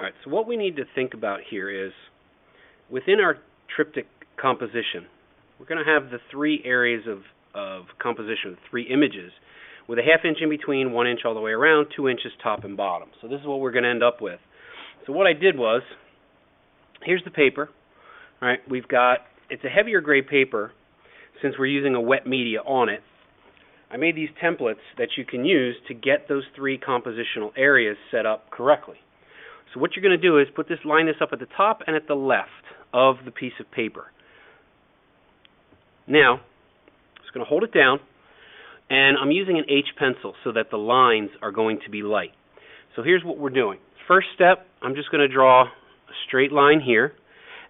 Alright, so what we need to think about here is, within our triptych composition, we're going to have the three areas of composition, three images, with a ½ inch in between, 1 inch all the way around, 2 inches top and bottom. So this is what we're going to end up with. So what I did was, here's the paper. Right, it's a heavier grade paper since we're using a wet media on it. I made these templates that you can use to get those three compositional areas set up correctly. So what you're going to do is line this up at the top and at the left of the piece of paper. Now, I'm just going to hold it down, and I'm using an H pencil so that the lines are going to be light. So here's what we're doing. First step, I'm just going to draw a straight line here,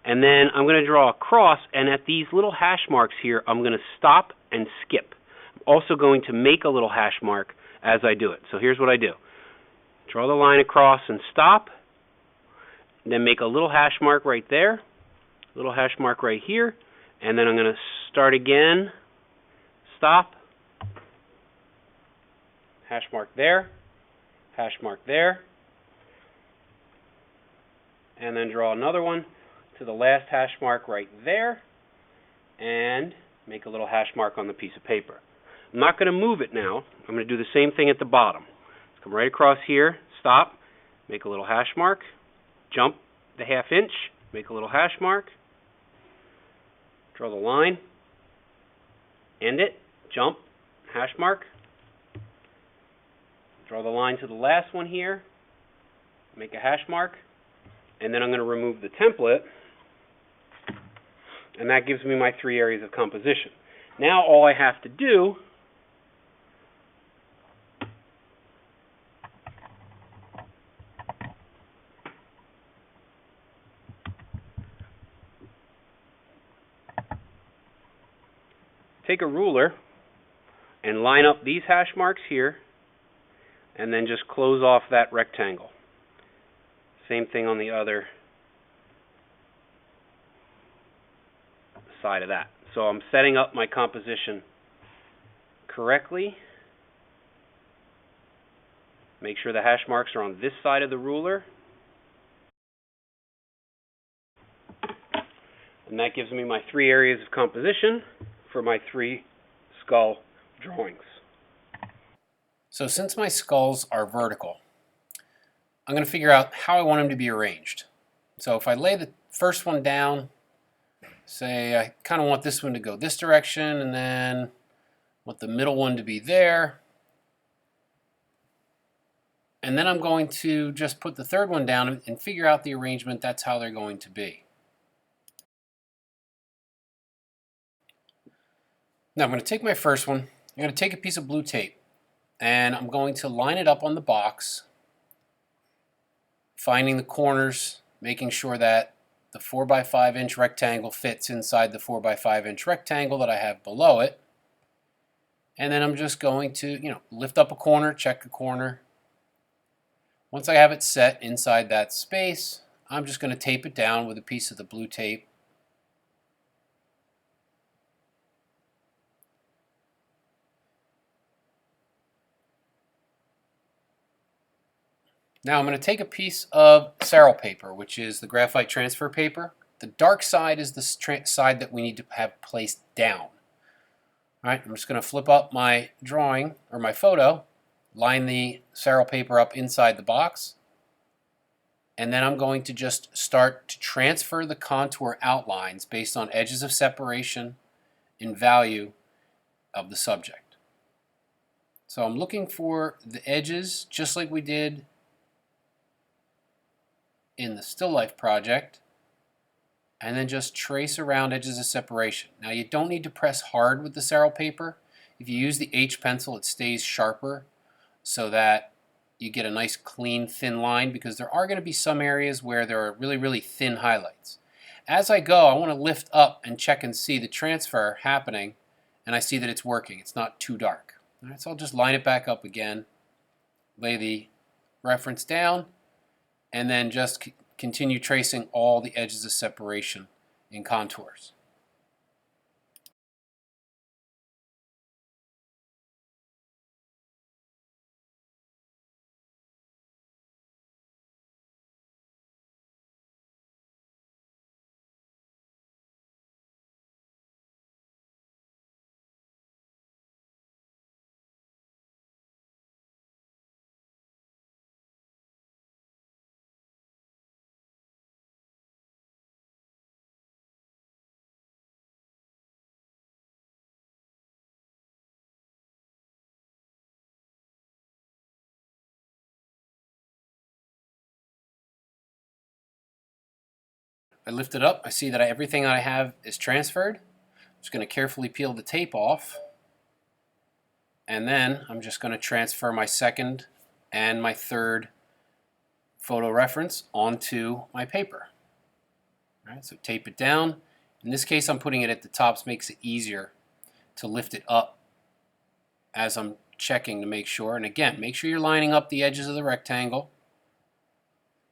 and then I'm going to draw a cross, and at these little hash marks here, I'm going to stop and skip. I'm also going to make a little hash mark as I do it. So here's what I do. Draw the line across and stop, and then make a little hash mark right there, a little hash mark right here, and then I'm going to start again, stop, hash mark there, and then draw another one to the last hash mark right there, and make a little hash mark on the piece of paper. I'm not going to move it now. I'm going to do the same thing at the bottom. Let's come right across here, stop, make a little hash mark, jump the ½ inch, make a little hash mark, draw the line, end it, jump, hash mark, draw the line to the last one here, make a hash mark, and then I'm going to remove the template, and that gives me my three areas of composition. Now all I have to do take a ruler and line up these hash marks here, and then just close off that rectangle. Same thing on the other side of that. So I'm setting up my composition correctly. Make sure the hash marks are on this side of the ruler. And that gives me my three areas of composition for my three skull drawings. So since my skulls are vertical, I'm going to figure out how I want them to be arranged. So if I lay the first one down, say I kind of want this one to go this direction, and then want the middle one to be there. And then I'm going to just put the third one down and figure out the arrangement. That's how they're going to be. Now I'm going to take my first one, I'm going to take a piece of blue tape, and I'm going to line it up on the box, finding the corners, making sure that the 4 by 5 inch rectangle fits inside the 4 by 5 inch rectangle that I have below it. And then I'm just going to, lift up a corner, check a corner. Once I have it set inside that space, I'm just going to tape it down with a piece of the blue tape. Now I'm going to take a piece of Sarrel paper, which is the graphite transfer paper. The dark side is the side that we need to have placed down. All right, I'm just going to flip up my drawing, or my photo, line the Sarrel paper up inside the box, and then I'm going to just start to transfer the contour outlines based on edges of separation and value of the subject. So I'm looking for the edges, just like we did in the still life project, and then just trace around edges of separation. Now you don't need to press hard with the Sarrel paper. If you use the H pencil, it stays sharper so that you get a nice clean thin line, because there are going to be some areas where there are really, really thin highlights. As I go, I want to lift up and check and see the transfer happening, and I see that it's working. It's not too dark. All right, so I'll just line it back up again, lay the reference down, and then just continue tracing all the edges of separation in contours. I lift it up, I see that everything I have is transferred. I'm just going to carefully peel the tape off, and then I'm just going to transfer my second and my third photo reference onto my paper. All right, so tape it down. In this case, I'm putting it at the top, so it makes it easier to lift it up as I'm checking to make sure. And again, make sure you're lining up the edges of the rectangle.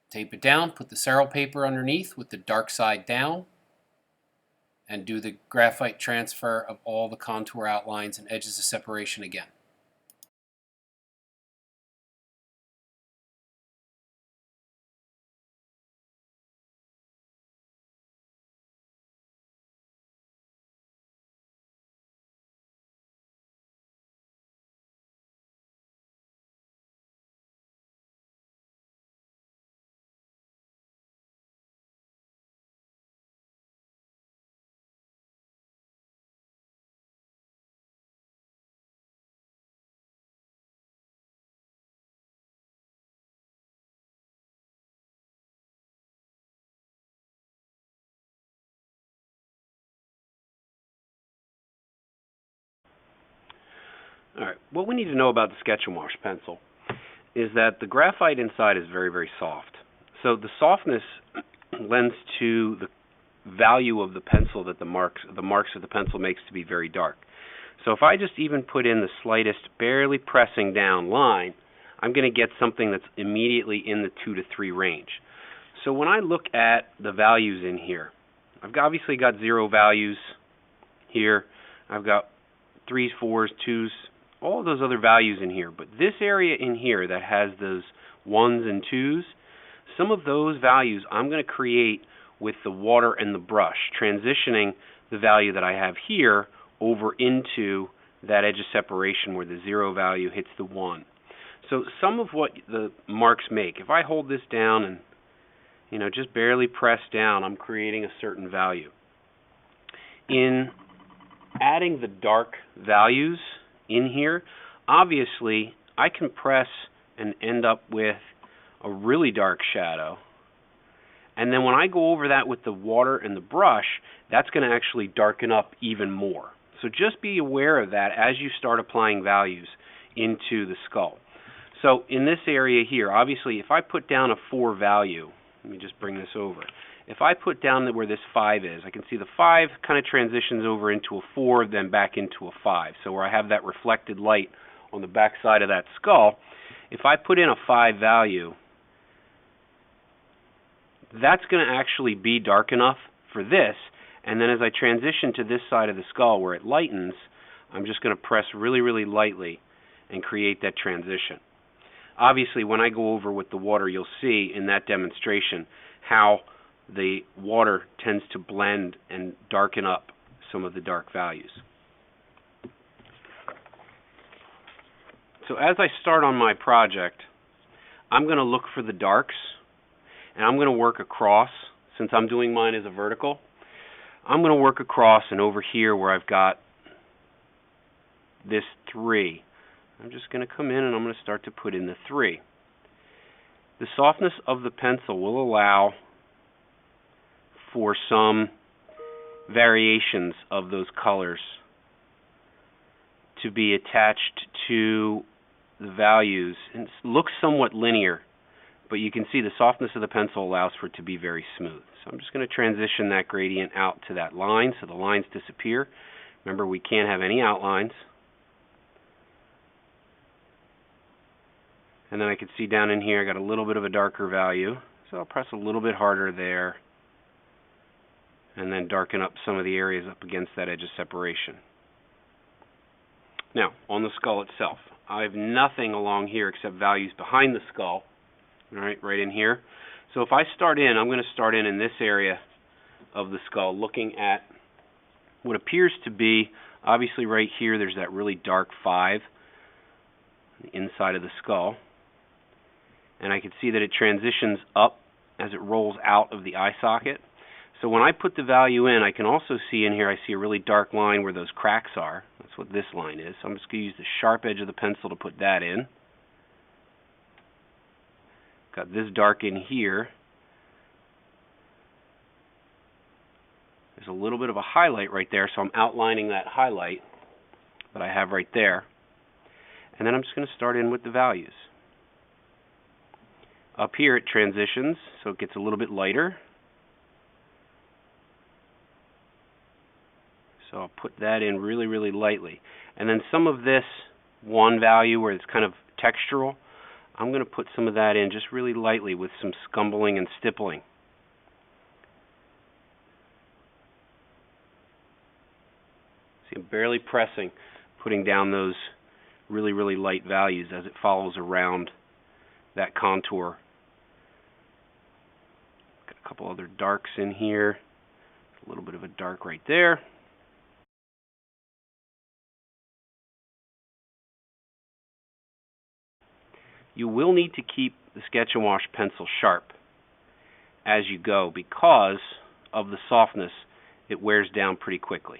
Tape it down, put the Serral paper underneath with the dark side down, and do the graphite transfer of all the contour outlines and edges of separation again. All right, what we need to know about the Sketch and Wash pencil is that the graphite inside is very, very soft. So the softness lends to the value of the pencil that the marks of the pencil makes to be very dark. So if I just even put in the slightest, barely pressing down line, I'm going to get something that's immediately in the 2 to 3 range. So when I look at the values in here, I've obviously got 0 values here. I've got 3s, 4s, 2s, all of those other values in here. But this area in here that has those 1s and 2s, some of those values I'm going to create with the water and the brush, transitioning the value that I have here over into that edge of separation where the 0 value hits the 1. So some of what the marks make, if I hold this down and just barely press down, I'm creating a certain value. In adding the dark values in here, obviously I can press and end up with a really dark shadow, and then when I go over that with the water and the brush, that's going to actually darken up even more. So just be aware of that as you start applying values into the skull. So in this area here, obviously if I put down a 4 value, let me just bring this over. If I put down where this 5 is, I can see the 5 kind of transitions over into a 4, then back into a 5. So where I have that reflected light on the back side of that skull, if I put in a 5 value, that's going to actually be dark enough for this. And then as I transition to this side of the skull where it lightens, I'm just going to press really, really lightly and create that transition. Obviously, when I go over with the water, you'll see in that demonstration how the water tends to blend and darken up some of the dark values. So as I start on my project, I'm going to look for the darks, and I'm going to work across. Since I'm doing mine as a vertical, I'm going to work across, and over here where I've got this 3, I'm just going to come in and I'm going to start to put in the 3. The softness of the pencil will allow for some variations of those colors to be attached to the values, and it looks somewhat linear, but you can see the softness of the pencil allows for it to be very smooth. So I'm just going to transition that gradient out to that line so the lines disappear. Remember, we can't have any outlines. And then I can see down in here I got a little bit of a darker value, so I'll press a little bit harder there and then darken up some of the areas up against that edge of separation. Now, on the skull itself, I have nothing along here except values behind the skull, right in here. So if I start in, I'm going to start in this area of the skull looking at what appears to be, obviously right here there's that really dark 5 inside of the skull. And I can see that it transitions up as it rolls out of the eye socket. So when I put the value in, I can also see in here, I see a really dark line where those cracks are. That's what this line is. So I'm just going to use the sharp edge of the pencil to put that in. Got this dark in here. There's a little bit of a highlight right there, so I'm outlining that highlight that I have right there. And then I'm just going to start in with the values. Up here it transitions, so it gets a little bit lighter. So I'll put that in really, really lightly. And then some of this one value where it's kind of textural, I'm going to put some of that in just really lightly with some scumbling and stippling. See, I'm barely pressing, putting down those really, really light values as it follows around that contour. Got a couple other darks in here. A little bit of a dark right there. You will need to keep the Sketch and Wash pencil sharp as you go because of the softness. It wears down pretty quickly.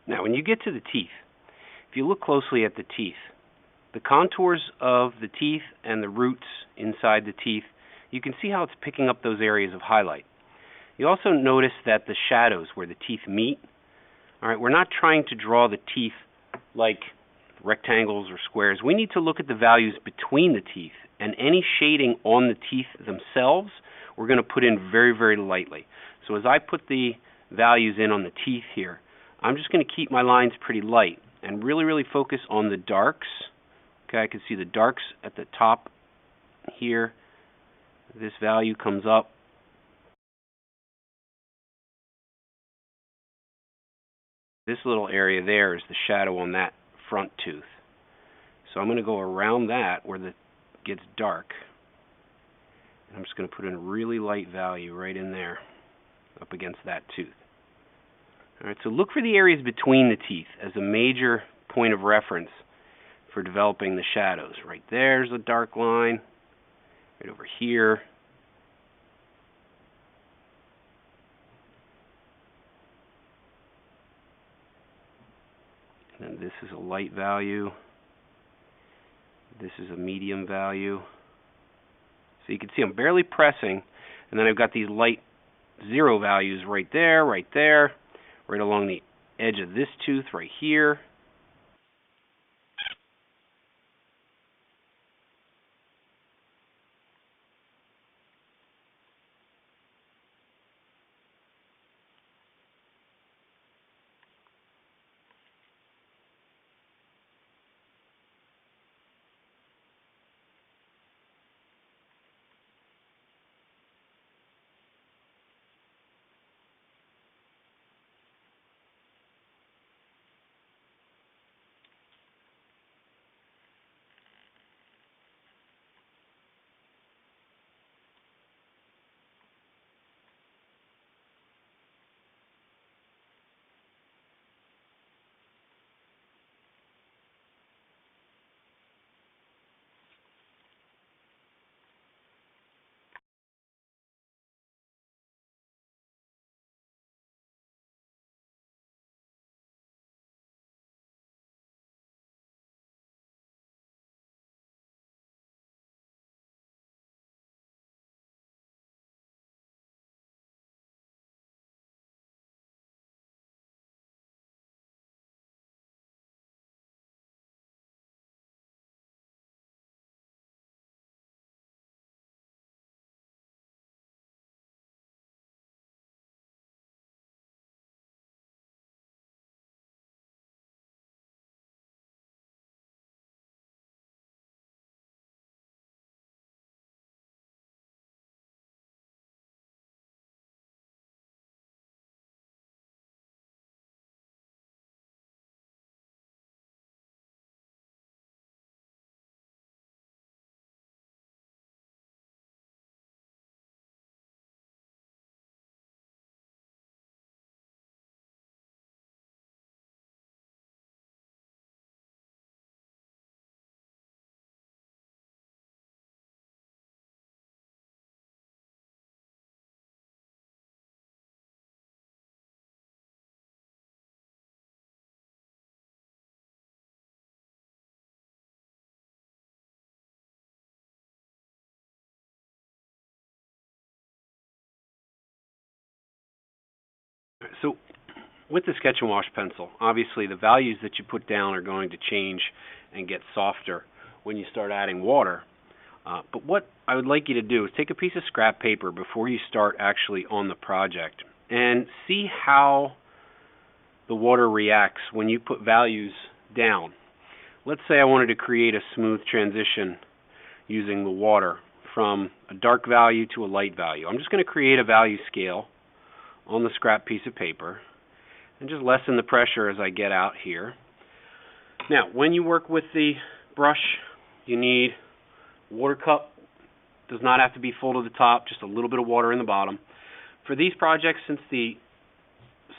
Now, when you get to the teeth, if you look closely at the teeth, the contours of the teeth and the roots inside the teeth, you can see how it's picking up those areas of highlight. You also notice that the shadows where the teeth meet, all right, we're not trying to draw the teeth like rectangles or squares. We need to look at the values between the teeth, and any shading on the teeth themselves, we're going to put in very, very lightly. So as I put the values in on the teeth here, I'm just going to keep my lines pretty light and really, really focus on the darks. Okay, I can see the darks at the top here. This value comes up. This little area there is the shadow on that front tooth. So I'm going to go around that where it gets dark. And I'm just going to put in a really light value right in there up against that tooth. All right, so look for the areas between the teeth as a major point of reference for developing the shadows. Right there's a dark line. Right over here. And then this is a light value. This is a medium value. So you can see I'm barely pressing, and then I've got these light zero values right there, right along the edge of this tooth right here. So with the Sketch and Wash pencil, obviously the values that you put down are going to change and get softer when you start adding water. But what I would like you to do is take a piece of scrap paper before you start actually on the project and see how the water reacts when you put values down. Let's say I wanted to create a smooth transition using the water from a dark value to a light value. I'm just going to create a value scale on the scrap piece of paper and just lessen the pressure as I get out here. Now, when you work with the brush, you need a water cup. Does not have to be full to the top, just a little bit of water in the bottom. For these projects, since the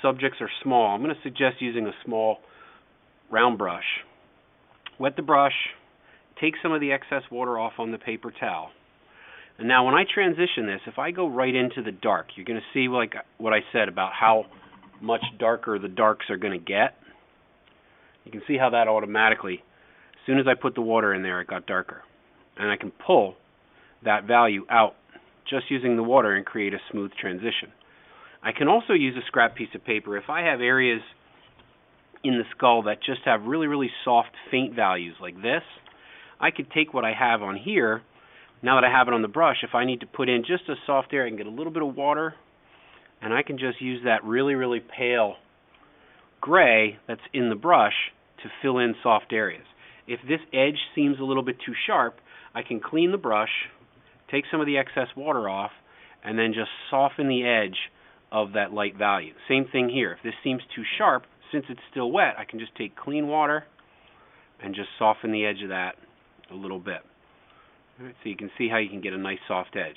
subjects are small, I'm going to suggest using a small round brush. Wet the brush, take some of the excess water off on the paper towel. And now when I transition this, if I go right into the dark, you're going to see like what I said about how much darker the darks are going to get. You can see how that automatically, as soon as I put the water in there, it got darker. And I can pull that value out just using the water and create a smooth transition. I can also use a scrap piece of paper. If I have areas in the skull that just have really, really soft, faint values like this, I could take what I have on here, now that I have it on the brush, if I need to put in just a soft area, I can get a little bit of water, and I can just use that really, really pale gray that's in the brush to fill in soft areas. If this edge seems a little bit too sharp, I can clean the brush, take some of the excess water off, and then just soften the edge of that light value. Same thing here. If this seems too sharp, since it's still wet, I can just take clean water and just soften the edge of that a little bit. All right, so you can see how you can get a nice soft edge.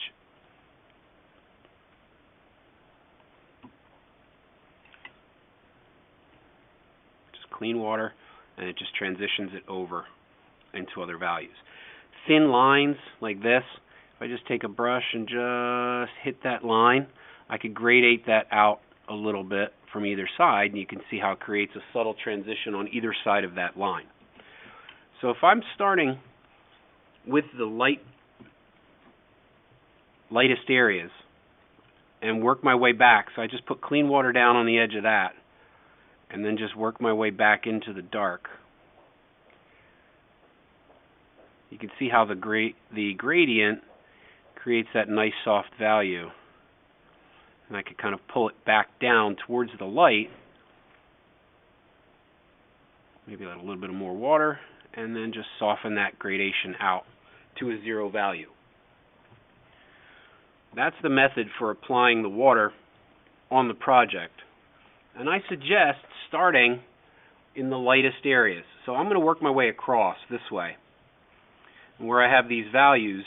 Just clean water, and it just transitions it over into other values. Thin lines like this, if I just take a brush and just hit that line, I could gradate that out a little bit from either side, and you can see how it creates a subtle transition on either side of that line. So if I'm starting with the lightest areas and work my way back, so I just put clean water down on the edge of that and then just work my way back into the dark. You can see how the gradient creates that nice soft value, and I could kind of pull it back down towards the light, maybe add a little bit of more water, and then just soften that gradation out to a 0 value. That's the method for applying the water on the project. And I suggest starting in the lightest areas. So I'm going to work my way across this way. And where I have these values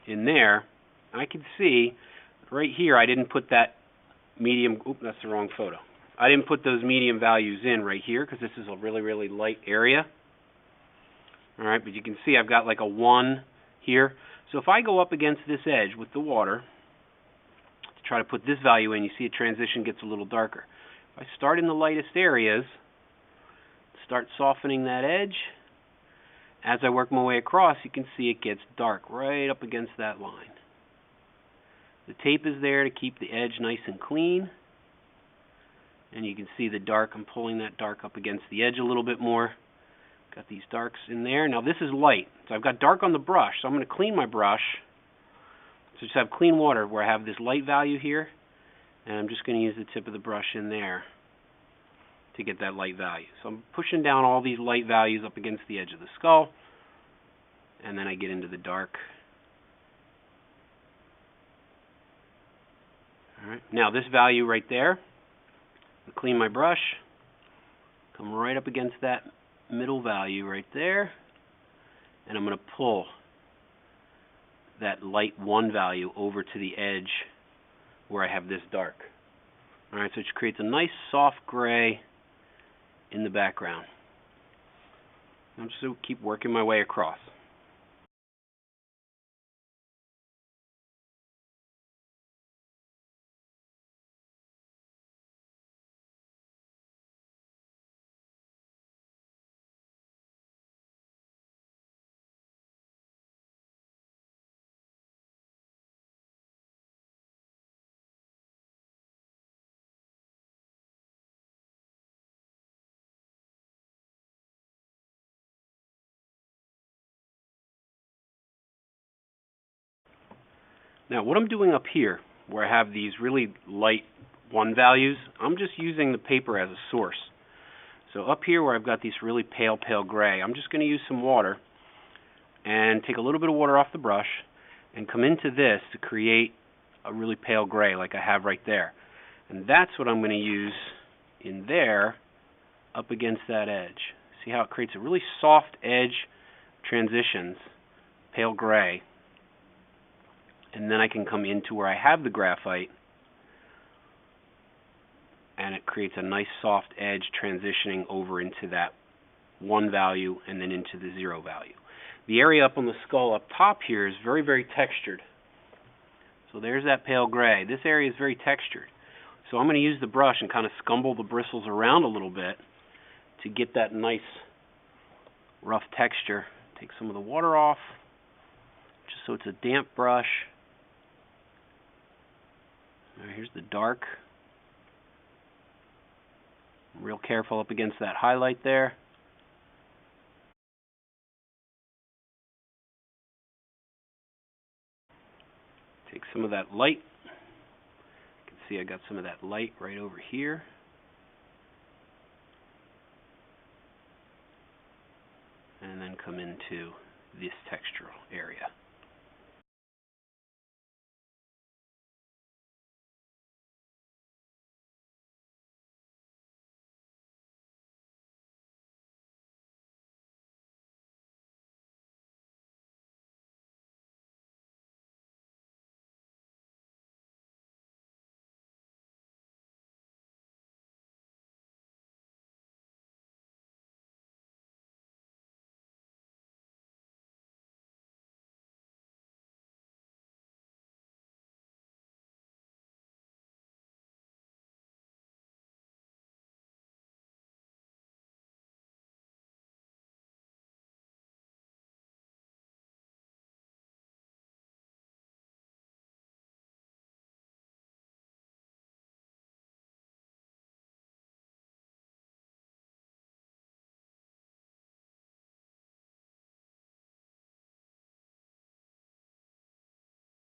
in there, I can see right here I didn't put that medium, that's the wrong photo. I didn't put those medium values in right here because this is a really, really light area. Alright, but you can see I've got like a 1 here. So if I go up against this edge with the water to try to put this value in, you see a transition gets a little darker. If I start in the lightest areas, start softening that edge, as I work my way across, you can see it gets dark right up against that line. The tape is there to keep the edge nice and clean. And you can see the dark, I'm pulling that dark up against the edge a little bit more. Got these darks in there. Now this is light, so I've got dark on the brush, so I'm going to clean my brush. So just have clean water where I have this light value here, and I'm just going to use the tip of the brush in there to get that light value. So I'm pushing down all these light values up against the edge of the skull, and then I get into the dark. Alright, now this value right there, I'll clean my brush, come right up against that middle value right there, and I'm going to pull that light 1 value over to the edge where I have this dark. Alright, so it creates a nice soft gray in the background. I'm just going to keep working my way across. Now what I'm doing up here, where I have these really light 1 values, I'm just using the paper as a source. So up here where I've got these really pale gray, I'm just going to use some water and take a little bit of water off the brush and come into this to create a really pale gray like I have right there. And that's what I'm going to use in there up against that edge. See how it creates a really soft edge, transitions, pale gray. And then I can come into where I have the graphite and it creates a nice soft edge transitioning over into that 1 value and then into the 0 value. The area up on the skull up top here is very textured. So there's that pale gray. This area is very textured. So I'm going to use the brush and kind of scumble the bristles around a little bit to get that nice rough texture. Take some of the water off just so it's a damp brush. All right, here's the dark. I'm real careful up against that highlight there. Take some of that light. You can see I got some of that light right over here. And then come into this textural area.